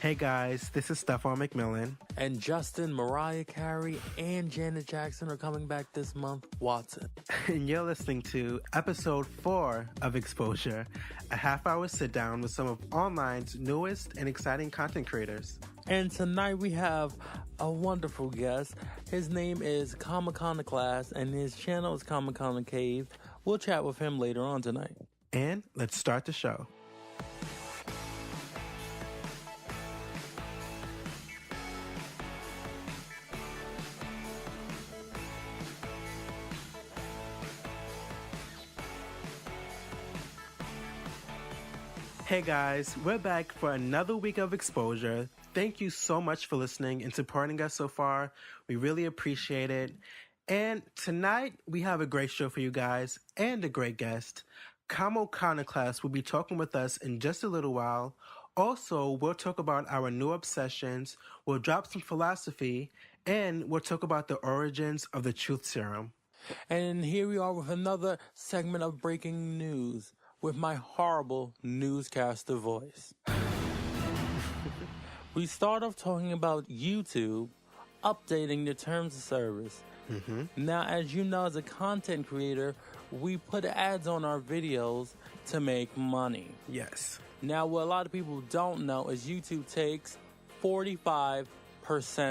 Hey guys, this is Stephon McMillan. And Justin, Mariah Carey, and Janet Jackson are coming back this month. Watson. And you're listening to episode 4 of Exposure, a half-hour sit-down with some of online's newest and exciting content creators. And tonight we have a wonderful guest. His name is ComConnoclast, and his channel is ComConnoclast. We'll chat with him later on tonight. And let's start the show. Hey guys, we're back for another week of Exposure. Thank you so much for listening and supporting us so far. We really appreciate it. And tonight, we have a great show for you guys and a great guest. ComconoClast will be talking with us in just a little while. Also, we'll talk about our new obsessions, we'll drop some philosophy, and we'll talk about the origins of the Truth Serum. And here we are with another segment of breaking news with my horrible newscaster voice. We start off talking about YouTube updating their terms of service. Now, as you know, as a content creator, we put ads on our videos to make money. Yes. Now, what a lot of people don't know is YouTube takes 45%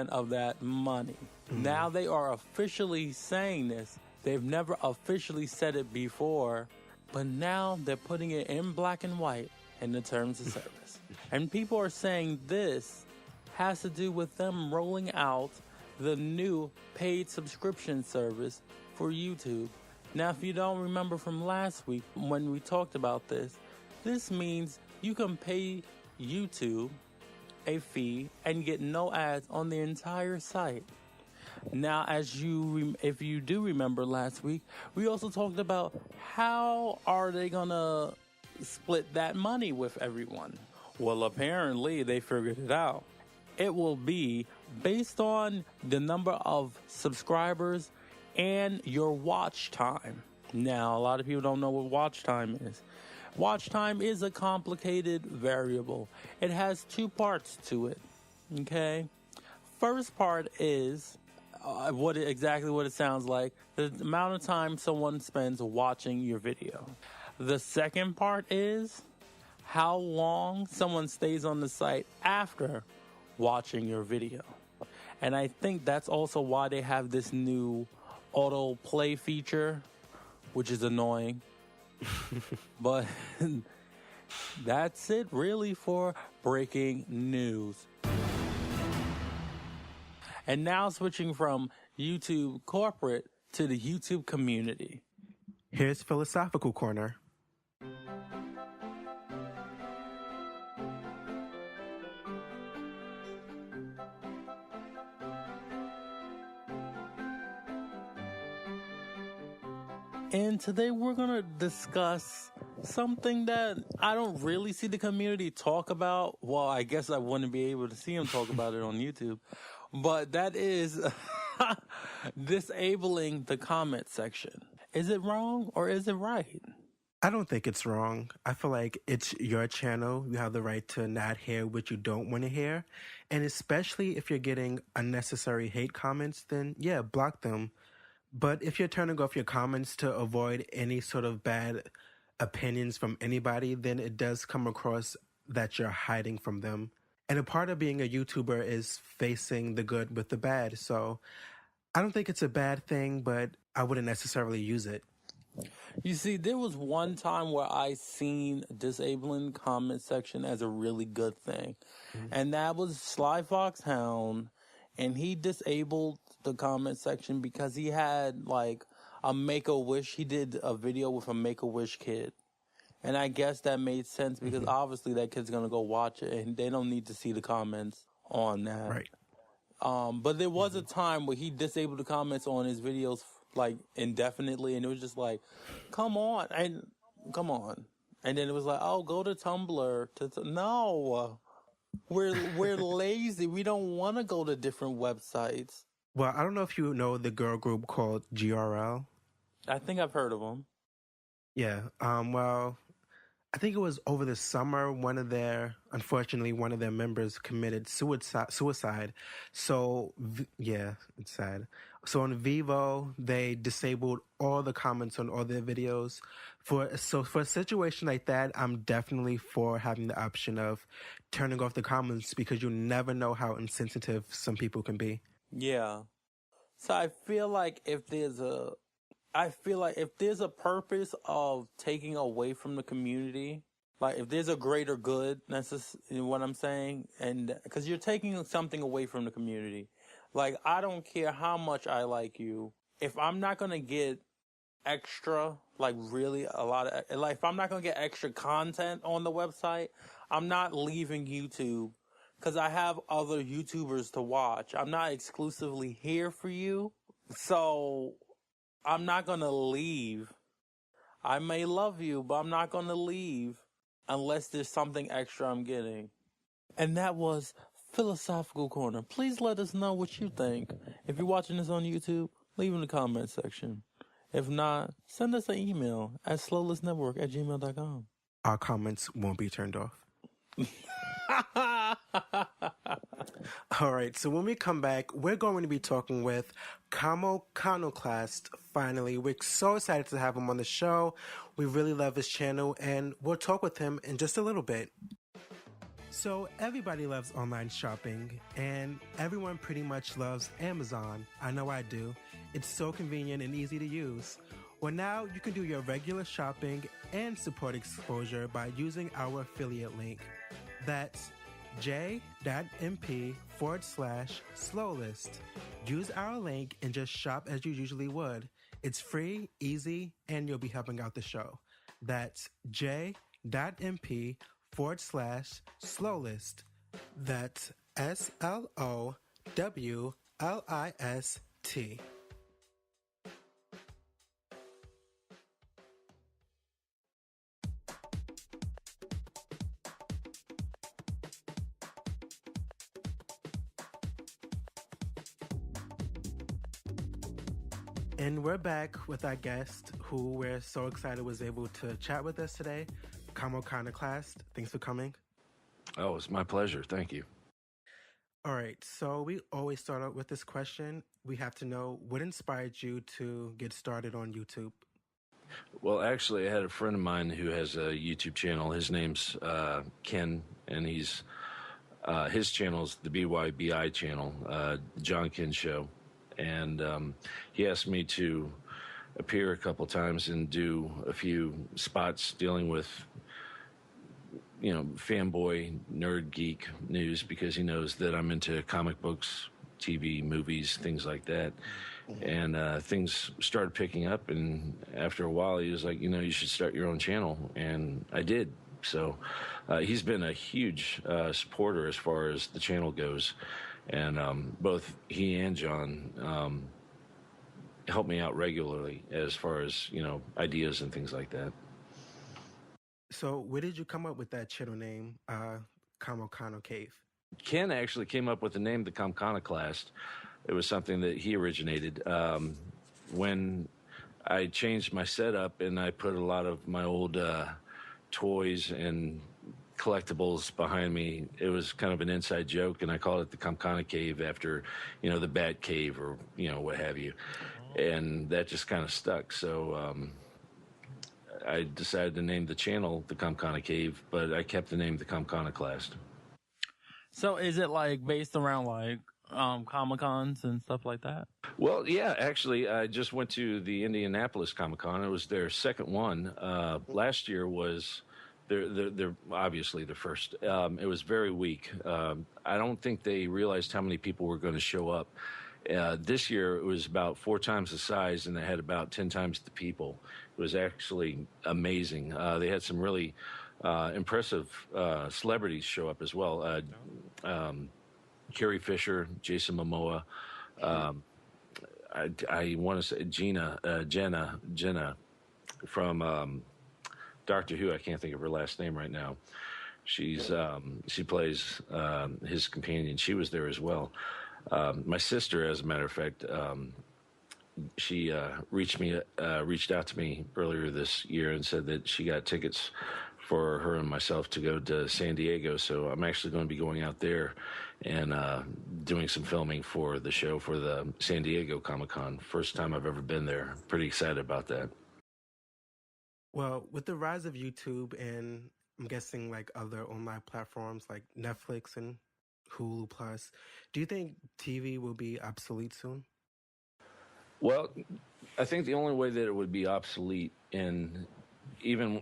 of that money. Now they are officially saying this. They've never officially said it before, but now they're putting it in black and white in the terms of service. And people are saying this has to do with them rolling out the new paid subscription service for YouTube. Now, if you don't remember from last week when we talked about this, this means you can pay YouTube a fee and get no ads on the entire site. Now, if you do remember last week, we also talked about how are they gonna split that money with everyone. Well, apparently they figured it out. It will be based on the number of subscribers and your watch time. Now, a lot of people don't know what watch time is. Watch time is a complicated variable. It has two parts to it. Okay? First part is exactly what it sounds like, the amount of time someone spends watching your video. The second part is how long someone stays on the site after watching your video. And I think that's also why they have this new auto play feature, which is annoying. But that's it really for breaking news. And now switching from YouTube corporate to the YouTube community. Here's Philosophical Corner. And today we're going to discuss something that I don't really see the community talk about. Well, I guess I wouldn't be able to see them talk about it on YouTube. But that is disabling the comment section. Is it wrong or is it right? I don't think it's wrong. I feel like it's your channel. You have the right to not hear what you don't want to hear. And especially if you're getting unnecessary hate comments, then yeah, block them. But if you're turning off your comments to avoid any sort of bad opinions from anybody, then it does come across that you're hiding from them. And a part of being a YouTuber is facing the good with the bad. So I don't think it's a bad thing, but I wouldn't necessarily use it. You see, there was one time where I seen disabling comment section as a really good thing. And that was Sly Fox Hound. And he disabled the comment section because he had like a Make-A-Wish. He did a video with a Make-A-Wish kid. And I guess that made sense because obviously that kid's going to go watch it and they don't need to see the comments on that. Right. But there was a time where he disabled the comments on his videos like indefinitely. And it was just like, come on. And then it was like, oh, go to Tumblr. No. We're lazy. We don't want to go to different websites. Well, I don't know if you know the girl group called GRL. I think I've heard of them. Yeah. Well, I think it was over the summer. Unfortunately, one of their members committed suicide. So, yeah, it's sad. So on Vivo, they disabled all the comments on all their videos. For a situation like that, I'm definitely for having the option of turning off the comments because you never know how insensitive some people can be. Yeah. So I feel like if there's a purpose of taking away from the community, like if there's a greater good, that's just what I'm saying, and because you're taking something away from the community. Like, I don't care how much I like you, if I'm not gonna get extra, like really a lot of, like if I'm not gonna get extra content on the website, I'm not leaving YouTube because I have other YouTubers to watch. I'm not exclusively here for you, so I'm not gonna leave. I may love you, but I'm not gonna leave unless there's something extra I'm getting. And that was Philosophical Corner. Please let us know what you think. If you're watching this on YouTube, leave in the comment section. If not, send us an email at slowlistnetwork@gmail.com. Our comments won't be turned off. All right, so when we come back, we're going to be talking with ComconoClast finally. We're so excited to have him on the show. We really love his channel, and we'll talk with him in just a little bit. So everybody loves online shopping, and everyone pretty much loves Amazon. I know I do. It's so convenient and easy to use. Well, now you can do your regular shopping and support exposure by using our affiliate link. That's j.mp/slowlist. Use our link and just shop as you usually would. It's free, easy, and you'll be helping out the show. That's j.mp/slowlist. That's SLOWLIST. And we're back with our guest, who we're so excited was able to chat with us today, ComconoClast. Thanks for coming. Oh, it's my pleasure. Thank you. All right, so we always start out with this question. We have to know what inspired you to get started on YouTube? Well, actually, I had a friend of mine who has a YouTube channel. His name's Ken, and his channel's the BYBI channel, John Ken Show. And he asked me to appear a couple times and do a few spots dealing with, fanboy, nerd, geek news, because he knows that I'm into comic books, TV, movies, things like that. And things started picking up, and after a while, he was like, you should start your own channel, and I did. So he's been a huge supporter as far as the channel goes. And both he and John help me out regularly as far as, ideas and things like that. So where did you come up with that channel name, Comcono Cave? Ken actually came up with the name, the ComConnoclast. It was something that he originated. When I changed my setup and I put a lot of my old toys and collectibles behind me, it was kind of an inside joke, and I called it the Comcono Cave after, the Bat Cave or, what have you. And that just kind of stuck. So I decided to name the channel the Comcono Cave, but I kept the name the ComConnoclast. So is it like based around like Comic-Cons and stuff like that? Well, yeah, actually, I just went to the Indianapolis Comic-Con. It was their second one. Last year was they're obviously the first. It was very weak. I don't think they realized how many people were going to show up. This year, it was about 4 times the size, and they had about 10 times the people. It was actually amazing. They had some really impressive celebrities show up as well. Carrie Fisher, Jason Momoa. I want to say Jenna from Doctor Who. I can't think of her last name right now. She plays his companion. She was there as well. My sister, as a matter of fact, she reached out to me earlier this year and said that she got tickets for her and myself to go to San Diego. So I'm actually going to be going out there and doing some filming for the show for the San Diego Comic-Con. First time I've ever been there. Pretty excited about that. Well, with the rise of YouTube and I'm guessing like other online platforms like Netflix and Hulu Plus, do you think TV will be obsolete soon? Well, I think the only way that it would be obsolete, and even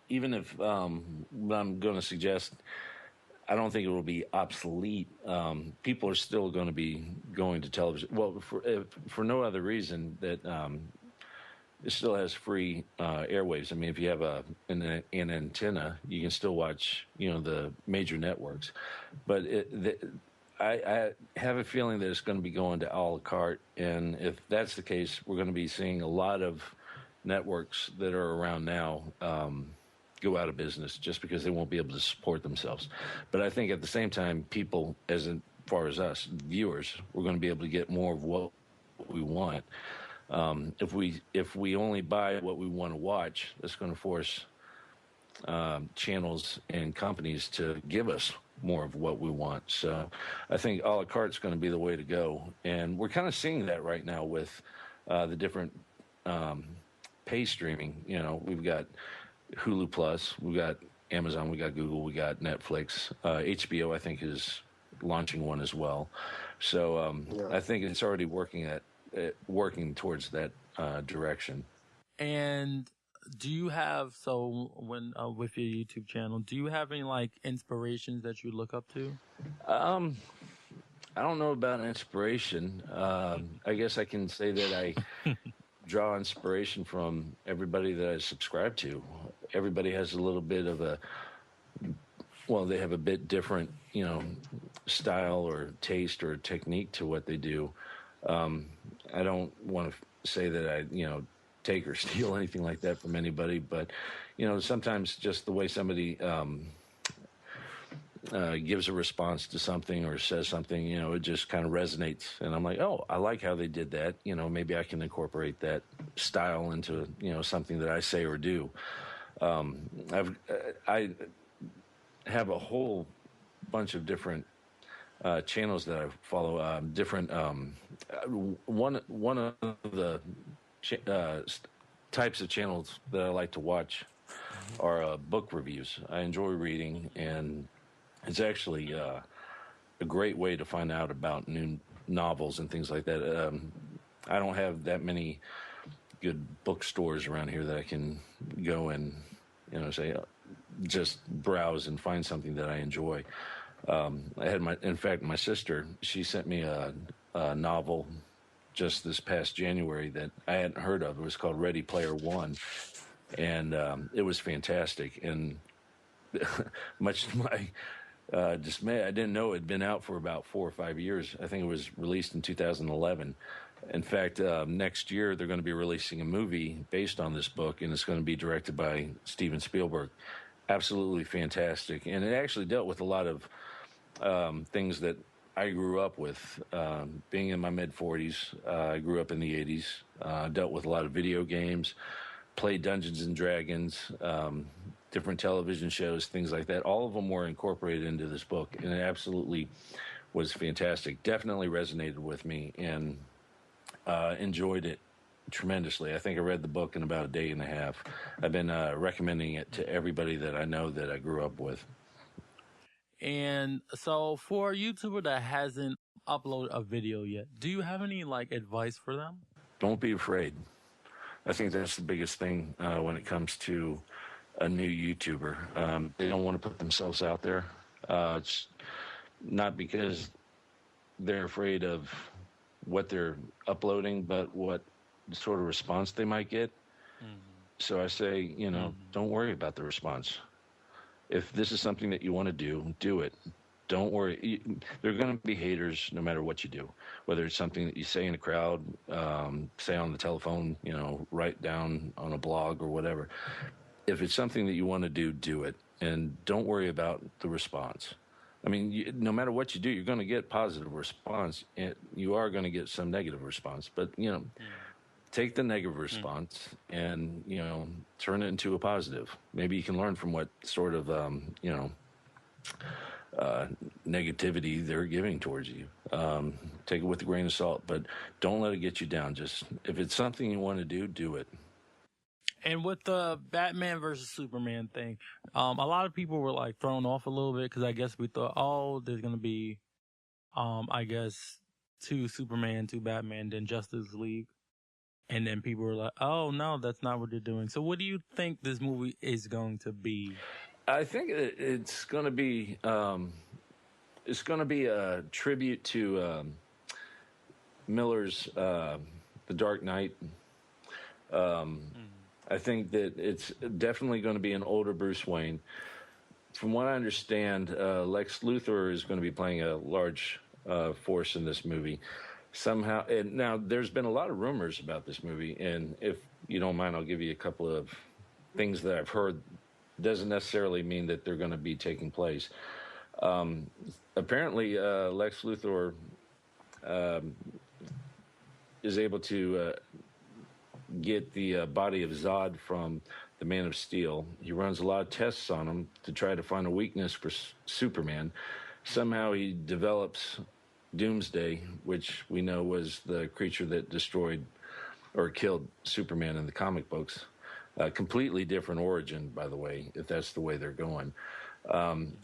if what I'm going to suggest, I don't think it will be obsolete. People are still going to be going to television. Well, for no other reason that it still has free airwaves. I mean, if you have an antenna, you can still watch, the major networks. But I have a feeling that it's going to be going to a la carte, and if that's the case, we're going to be seeing a lot of networks that are around now go out of business just because they won't be able to support themselves. But I think at the same time, people, as far as us viewers, we're going to be able to get more of what we want. If we only buy what we want to watch, that's going to force channels and companies to give us more of what we want. So I think a la carte is going to be the way to go. And we're kind of seeing that right now with the different pay streaming. We've got Hulu Plus, we've got Amazon, we got Google, we got Netflix. HBO, I think, is launching one as well. So I think it's already working towards that direction. And do you have, when with your YouTube channel, do you have any like inspirations that you look up to? I don't know about inspiration. I guess I can say that I draw inspiration from everybody that I subscribe to. Everybody has a little bit of they have a bit different, style or taste or technique to what they do. I don't want to say that I, take or steal anything like that from anybody, but, sometimes just the way somebody gives a response to something or says something, it just kind of resonates. And I'm like, oh, I like how they did that. Maybe I can incorporate that style into, something that I say or do. I have a whole bunch of different channels that I follow. Different one of the types of channels that I like to watch are book reviews. I enjoy reading, and it's actually a great way to find out about new novels and things like that. I don't have that many good bookstores around here that I can go and say just browse and find something that I enjoy. In fact, my sister, she sent me a novel just this past January that I hadn't heard of. It was called Ready Player One, and it was fantastic. And much to my dismay, I didn't know it had been out for about 4 or 5 years. I think it was released in 2011. In fact, next year they're going to be releasing a movie based on this book, and it's going to be directed by Steven Spielberg. Absolutely fantastic. And it actually dealt with a lot of things that I grew up with. Being in my mid-40s, I grew up in the 80s, dealt with a lot of video games, played Dungeons and Dragons, different television shows, things like that. All of them were incorporated into this book, and it absolutely was fantastic. Definitely resonated with me, and enjoyed it tremendously. I think I read the book in about a day and a half. I've been recommending it to everybody that I know that I grew up with. And so for a YouTuber that hasn't uploaded a video yet, do you have any like advice for them? Don't be afraid. I think that's the biggest thing when it comes to a new YouTuber. They don't want to put themselves out there. It's not because they're afraid of what they're uploading, but what sort of response they might get. Mm-hmm. So I say, don't worry about the response. If this is something that you want to do it. Don't worry. There are going to be haters no matter what you do, whether it's something that you say in a crowd, say on the telephone, write down on a blog or whatever. If it's something that you want to do it, and don't worry about the response. I mean, no matter what you do, you're going to get positive response, and you are going to get some negative response. But, take the negative response and, turn it into a positive. Maybe you can learn from what sort of, negativity they're giving towards you. Take it with a grain of salt, but don't let it get you down. Just if it's something you want to do, do it. And with the Batman versus Superman thing, a lot of people were like thrown off a little bit because I guess we thought, oh, there's gonna be, I guess, 2 Superman, 2 Batman, then Justice League, and then people were like, oh no, that's not what they're doing. So, what do you think this movie is going to be? I think it's going to be a tribute to Miller's The Dark Knight. I think that it's definitely going to be an older Bruce Wayne. From what I understand, Lex Luthor is going to be playing a large force in this movie. Somehow, and now there's been a lot of rumors about this movie, and if you don't mind, I'll give you a couple of things that I've heard. Doesn't necessarily mean that they're going to be taking place. Apparently, Lex Luthor is able to get the body of Zod from the Man of Steel. He runs a lot of tests on him to try to find a weakness for Superman. Somehow he develops Doomsday, which we know was the creature that destroyed or killed Superman in the comic books. A completely different origin, by the way, if that's the way they're going.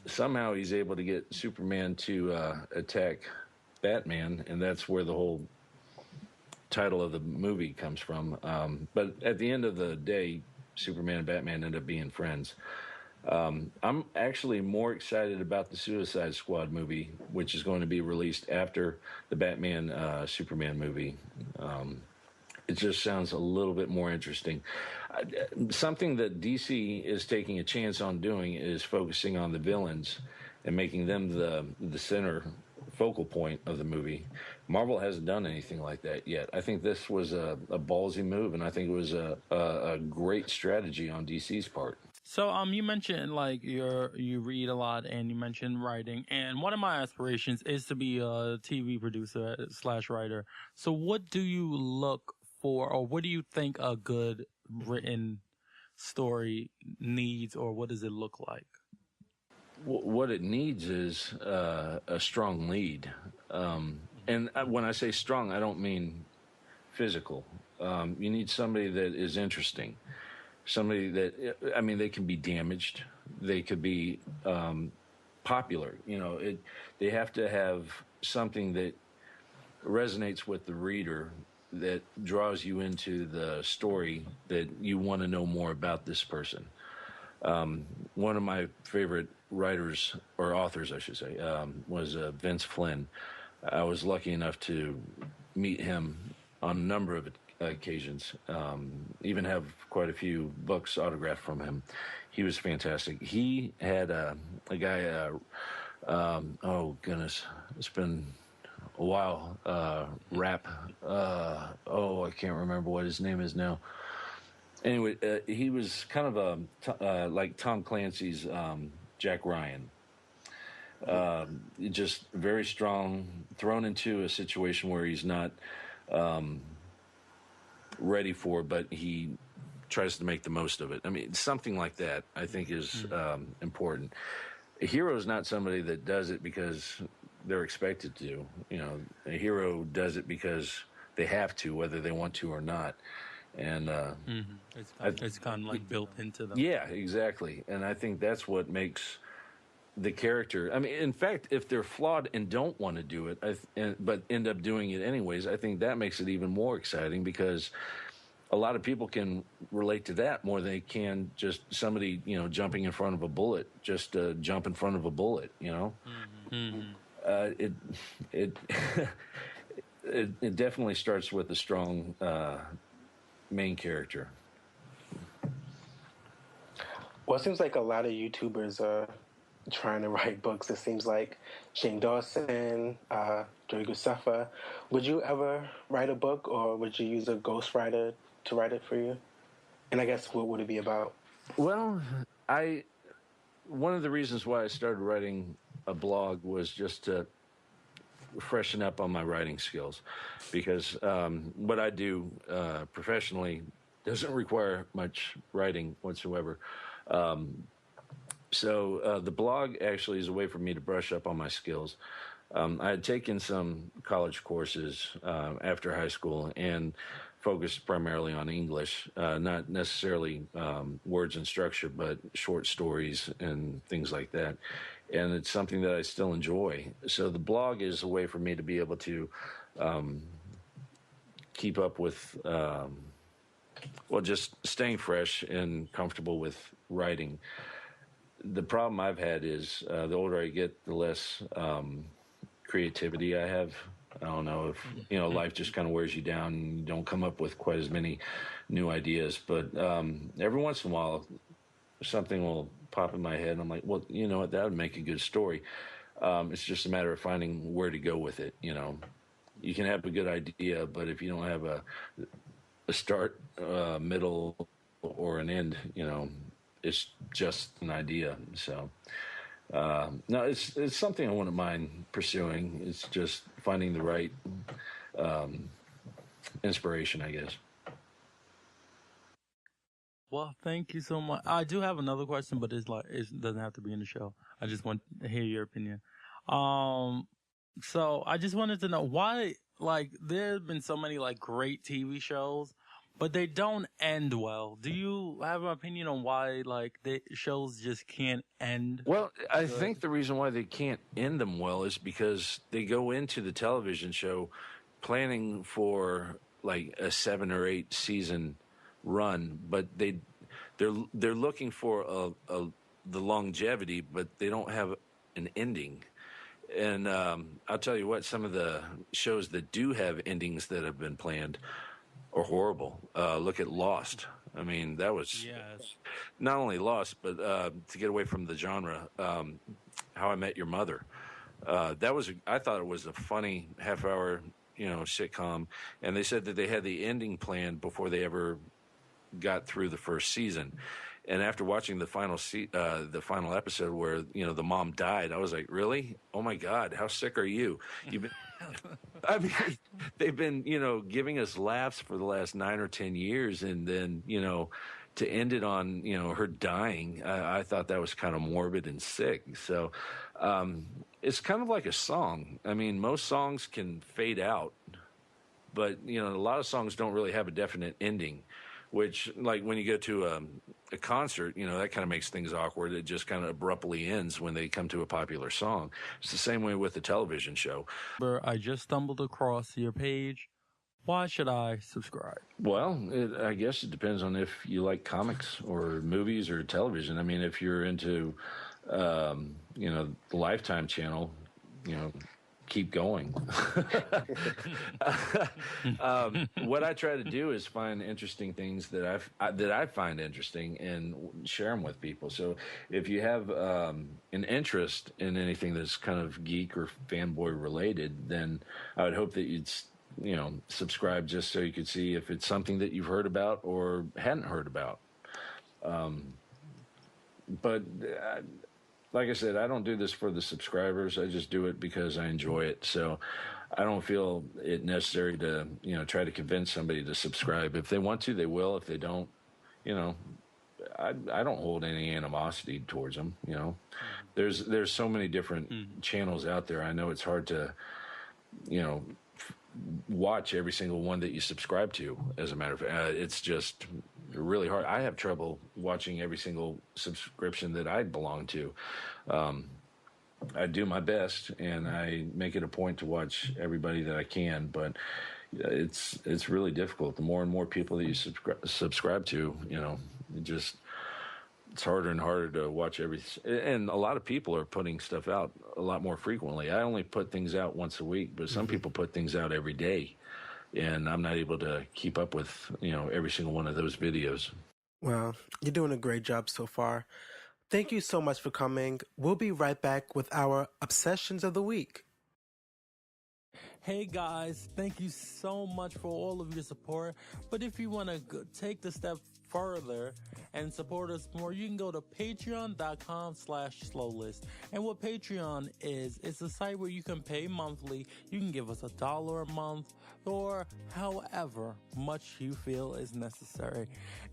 Somehow he's able to get Superman to attack Batman, and that's where the whole title of the movie comes from. But at the end of the day, Superman and Batman end up being friends. I'm actually more excited about the Suicide Squad movie, which is going to be released after the Batman Superman movie. It just sounds a little bit more interesting. Something that DC is taking a chance on doing is focusing on the villains and making them the center focal point of the movie. Marvel hasn't done anything like that yet. I think this was a ballsy move, and I think it was a great strategy on DC's part. So, you mentioned like you read a lot, and you mentioned writing, and one of my aspirations is to be a TV producer / writer. So, what do you look for, or what do you think a good written story needs, or what does it look like? What it needs is a strong lead. And when I say strong, I don't mean physical. You need somebody that is interesting. Somebody that, I mean, they can be damaged. They could be popular. They have to have something that resonates with the reader, that draws you into the story, that you want to know more about this person. One of my favorite writers, or authors, I should say, was Vince Flynn. I was lucky enough to meet him on a number of occasions, even have quite a few books autographed from him. He was fantastic. He had a guy, oh goodness, it's been a while, rap, I can't remember what his name is now. Anyway, he was kind of like Tom Clancy's Jack Ryan. Just very strong, thrown into a situation where he's not ready for, but he tries to make the most of it. I mean, something like that, I think, is important. A hero is not somebody that does it because they're expected to. A hero does it because they have to, whether they want to or not. And it's kind of like built into them. Yeah, exactly. And I think that's what makes the character. I mean, in fact, if they're flawed and don't want to do it, but end up doing it anyways, I think that makes it even more exciting, because a lot of people can relate to that more than they can just somebody, jumping in front of a bullet, just jump in front of a bullet, It definitely starts with a strong main character. Well, it seems like a lot of YouTubers are trying to write books. It seems like Shane Dawson, Joey Gusafa. Would you ever write a book, or would you use a ghostwriter to write it for you? And I guess what would it be about? Well, one of the reasons why I started writing a blog was just to freshen up on my writing skills, because what I do professionally doesn't require much writing whatsoever. So the blog actually is a way for me to brush up on my skills. I had taken some college courses after high school and focused primarily on English, not necessarily words and structure, but short stories and things like that. And it's something that I still enjoy. So the blog is a way for me to be able to keep up with, just staying fresh and comfortable with writing. The problem I've had is the older I get, the less creativity I have. I don't know if, life just kind of wears you down and you don't come up with quite as many new ideas. But every once in a while, something will pop in my head and I'm like, well, you know what, that would make a good story. It's just a matter of finding where to go with it. You can have a good idea, but if you don't have a start, middle, or an end, it's just an idea. So no, it's something I wouldn't mind pursuing. It's just finding the right inspiration, I guess. Well, thank you so much. I do have another question, but it doesn't have to be in the show. I just want to hear your opinion. So I just wanted to know why, there have been so many great TV shows, but they don't end well. Do you have an opinion on why the shows just can't end? Well, I think the reason why they can't end them well is because they go into the television show planning for a 7 or 8 season run, but they're looking for the longevity, but they don't have an ending. And I'll tell you what, some of the shows that do have endings that have been planned are horrible. Look at Lost. I mean, that was not only Lost, but to get away from the genre, How I Met Your Mother. I thought it was a funny half-hour, sitcom, and they said that they had the ending planned before they ever got through the first season. And after watching the final episode where the mom died, I was like, really? Oh my God, how sick are you? I mean, they've been giving us laughs for the last 9 or 10 years, and then to end it on her dying, I thought that was kind of morbid and sick. So it's kind of like a song. I mean, most songs can fade out, but a lot of songs don't really have a definite ending. Which, when you go to a concert, that kind of makes things awkward. It just kind of abruptly ends when they come to a popular song. It's the same way with the television show. I just stumbled across your page. Why should I subscribe? Well, I guess it depends on if you like comics or movies or television. I mean, if you're into, the Lifetime channel, keep going. What I try to do is find interesting things that I find interesting and share them with people. So if you have an interest in anything that's kind of geek or fanboy related, then I would hope that you'd subscribe just so you could see if it's something that you've heard about or hadn't heard about. But like I said, I don't do this for the subscribers. I just do it because I enjoy it. So I don't feel it necessary to, try to convince somebody to subscribe. If they want to, they will. If they don't, I don't hold any animosity towards them. There's so many different channels out there. I know it's hard to, watch every single one that you subscribe to. As a matter of fact, it's just really hard. I have trouble watching every single subscription that I belong to. I do my best, and I make it a point to watch everybody that I can, but it's really difficult. The more and more people that you subscribe to, it's harder and harder to watch and a lot of people are putting stuff out a lot more frequently. I only put things out once a week, but some people put things out every day, and I'm not able to keep up with, every single one of those videos. Well, you're doing a great job so far. Thank you so much for coming. We'll be right back with our Obsessions of the Week. Hey guys, thank you so much for all of your support. But if you want to take the step further and support us more, you can go to patreon.com/slowlist. And what Patreon is, it's a site where you can pay monthly. You can give us $1 a month or however much you feel is necessary.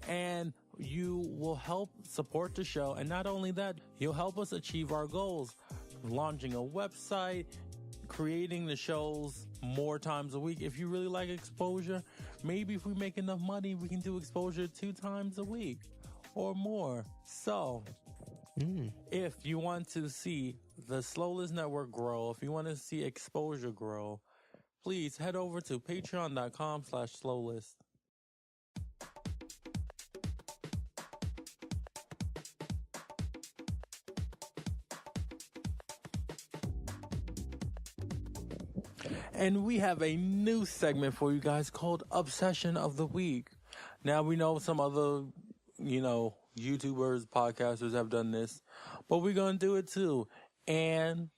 And you will help support the show. And not only that, you'll help us achieve our goals. Launching a website, creating the shows more times a week. If you really like exposure, maybe if we make enough money, we can do exposure 2 times a week or more. So, if you want to see the Slowlist Network grow, if you want to see exposure grow, please head over to patreon.com/slowlist. And we have a new segment for you guys called Obsession of the Week. Now, we know some other, YouTubers, podcasters have done this, but we're going to do it too. And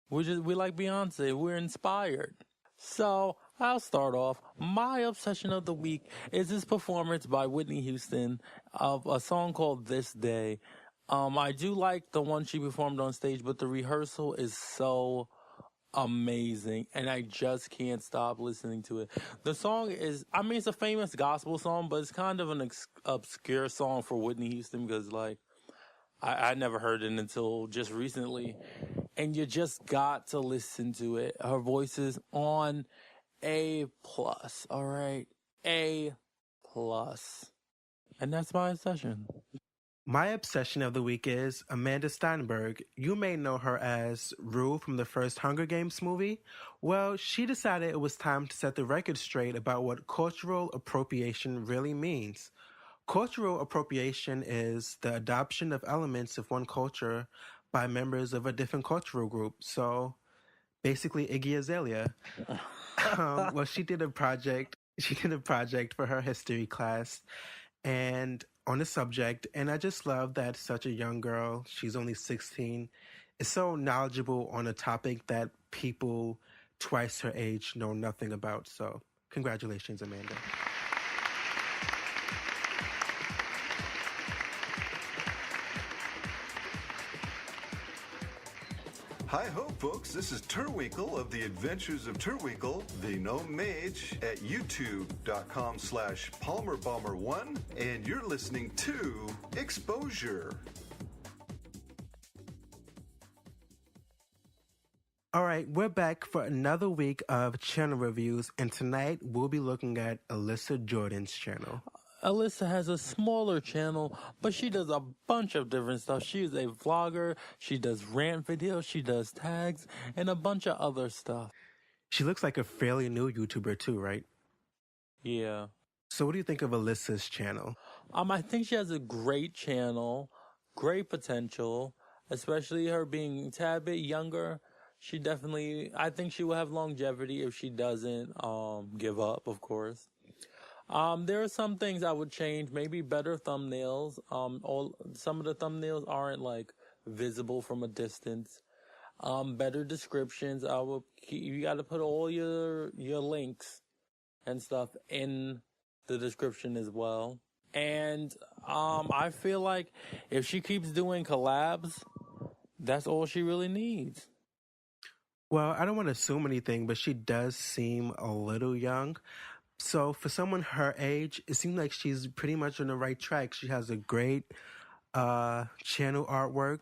we like Beyonce. We're inspired. So I'll start off. My obsession of the week is this performance by Whitney Houston of a song called This Day. I do like the one she performed on stage, but the rehearsal is so amazing, and I just can't stop listening to it. The song is, it's a famous gospel song, but it's kind of an obscure song for Whitney Houston because, I never heard it until just recently, and you just got to listen to it. Her voice is on A+, all right? A+. And that's my obsession. My obsession of the week is Amanda Steinberg. You may know her as Rue from the first Hunger Games movie. Well, she decided it was time to set the record straight about what cultural appropriation really means. Cultural appropriation is the adoption of elements of one culture by members of a different cultural group. So, basically, Iggy Azalea. Well, she did a project for her history class, and on the subject, and I just love that such a young girl, she's only 16, is so knowledgeable on a topic that people twice her age know nothing about. So, congratulations, Amanda. Hi-ho, folks. This is Turwinkle of the Adventures of Turwinkle, the gnome mage, at youtube.com/PalmerBomber1, and you're listening to Exposure. All right, we're back for another week of channel reviews, and tonight we'll be looking at Elissa Jordan's channel. Elissa has a smaller channel, but she does a bunch of different stuff. She is a vlogger, she does rant videos, she does tags, and a bunch of other stuff. She looks like a fairly new YouTuber too, right? Yeah. So what do you think of Elissa's channel? I think she has a great channel, great potential, especially her being a tad bit younger. I think she will have longevity if she doesn't give up, of course. There are some things I would change, maybe better thumbnails. Some of the thumbnails aren't visible from a distance. Better descriptions. You got to put all your links and stuff in the description as well. And I feel like if she keeps doing collabs, that's all she really needs. Well, I don't want to assume anything, but she does seem a little young. So for someone her age, it seems like she's pretty much on the right track. She has a great channel artwork,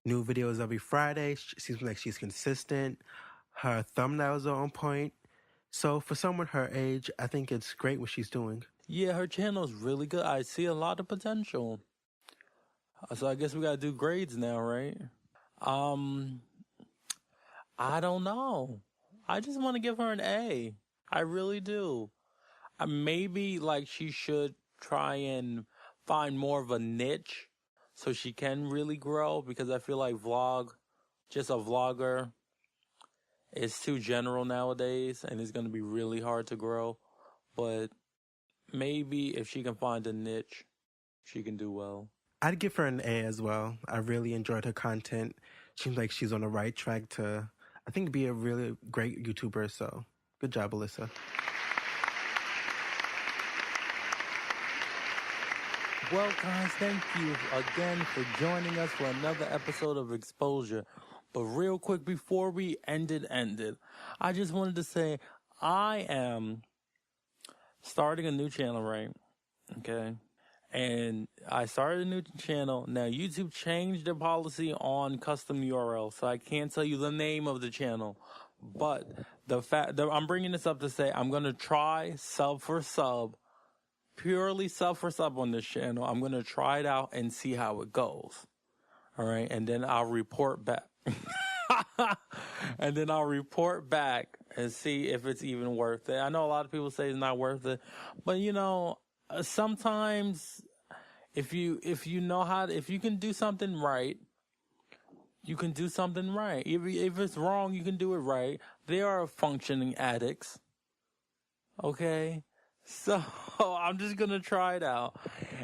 new videos every Friday. She seems like she's consistent. Her thumbnails are on point. So for someone her age, I think it's great what she's doing. Yeah, her channel's really good. I see a lot of potential. So I guess we gotta do grades now, right? I don't know. I just want to give her an A. I really do. Maybe she should try and find more of a niche so she can really grow, because I feel like just a vlogger is too general nowadays and it's going to be really hard to grow. But maybe if she can find a niche, she can do well. I'd give her an A as well. I really enjoyed her content. Seems like she's on the right track to, I think, be a really great YouTuber. So good job, Elissa. Well, guys, thank you again for joining us for another episode of Exposure. But real quick, before we end it, I just wanted to say I am starting a new channel, right? Okay. And I started a new channel. Now, YouTube changed their policy on custom URL, so I can't tell you the name of the channel. But the fact that I'm bringing this up to say I'm going to try sub for sub, purely sub for sub on this channel. I'm going to try it out and see how it goes. All right. And then I'll report back. And then I'll report back and see if it's even worth it. I know a lot of people say it's not worth it, but you know, sometimes if you know if you can do something right, you can do something right. If it's wrong, you can do it right. They are functioning addicts. Okay? So I'm just going to try it out.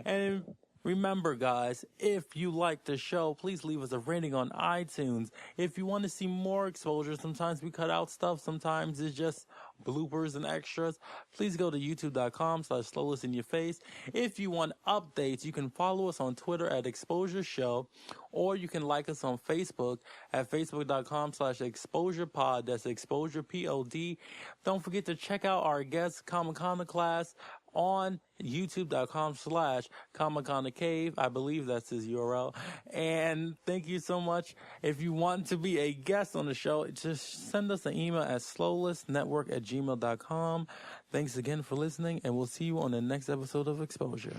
And remember, guys, if you like the show, please leave us a rating on iTunes. If you want to see more exposure, sometimes we cut out stuff. Sometimes it's just bloopers and extras. Please go to youtube.com/slowlistinyourface. If you want updates, you can follow us on Twitter at Exposure Show, or you can like us on Facebook at facebook.com/exposurepod. That's exposure pod. Don't forget to check out our guests, ComConnoclast, on youtube.com/ComConnocave. I believe that's his URL. And thank you so much. If you want to be a guest on the show, just send us an email at slowlistnetwork@gmail.com. Thanks again for listening, and we'll see you on the next episode of Exposure.